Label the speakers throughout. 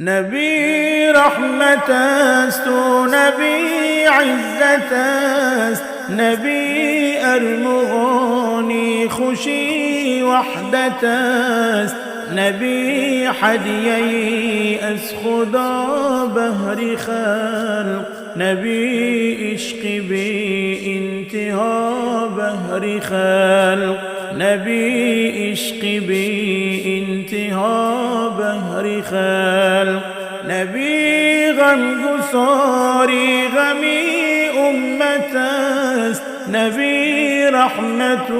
Speaker 1: نبی رحمت است و نبی عزت است، نبی ارمغانی خوشی وحدت است، نبی هدیه‌ای از خدا بهر خلق، نبی عشق بی انتها بهر خلق، نبی عشق بی انتها بهر خلق، نبی غمگساری غمی امت است، نبی رحمت و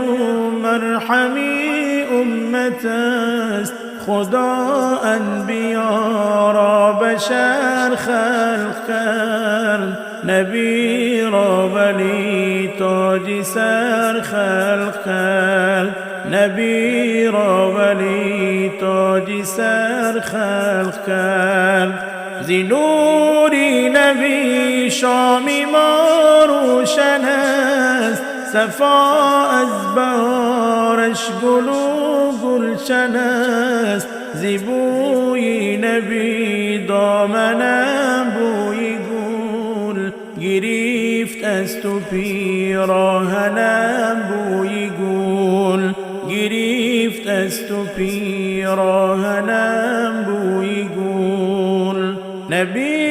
Speaker 1: مرحمی امت است، خدا انبیا را بشر خلق کرد، نبی را ولی تاج سر خلق کرد، نبی را ولی تاج سر خلق کرد. زی نوری نبی شام ما روشن است، صفا از بهارش گل و گلشن است، زی بوی نبی دامنم بوی گل گرفت از تو پیراهنم بوی گل گرفت از تو پیراهنم بوی گل. نبی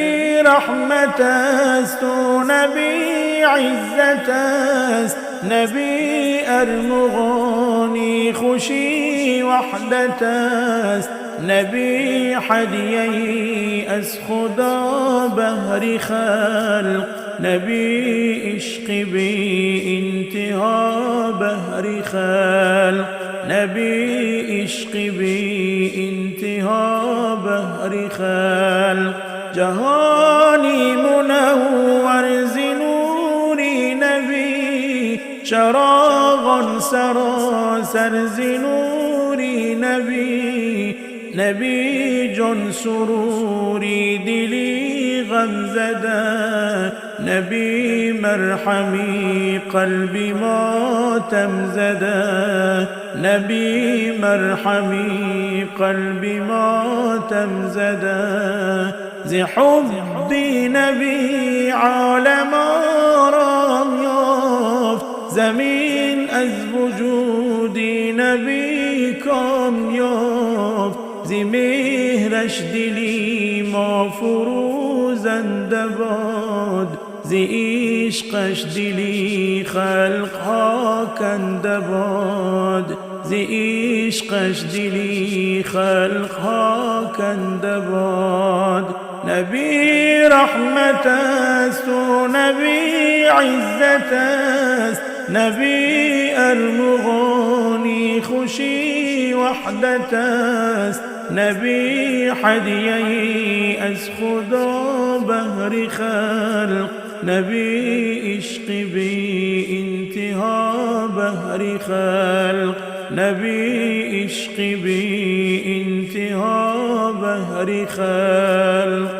Speaker 1: رحمت است و نبی عزت است، نبی ارمغانی خوشی وحدت است، نبی هدیه‌ای از خدا بهر خلق، نبی عشق بی انتها بهر خلق، نبی عشق بی انتها بهر خلق. جهانی منور ز نوری نبی، چراغان سراسر ز نوری نبی، نبی جان سروری دلی غم زده، نبی مرحمی قلبی ماتم زده، نبی مرحمی قلبی ماتم زده، ز حب نبی عالم آرام یافت، زمین از وجود نبی کام یافت، ز مهرش دلی ما فروزنده باد، ز عشقش دلی خلق ها کنده باد، ز عشقش دلی خلق ها کنده باد. نبی رحمت است و نبی عزت است، نبی ارمغانی خوشی وحدت است، نبی هدیه‌ای از خدا بهر خلق، نبی عشق بی انتها بهر خلق، نبی عشق بی انتها بهر خلق.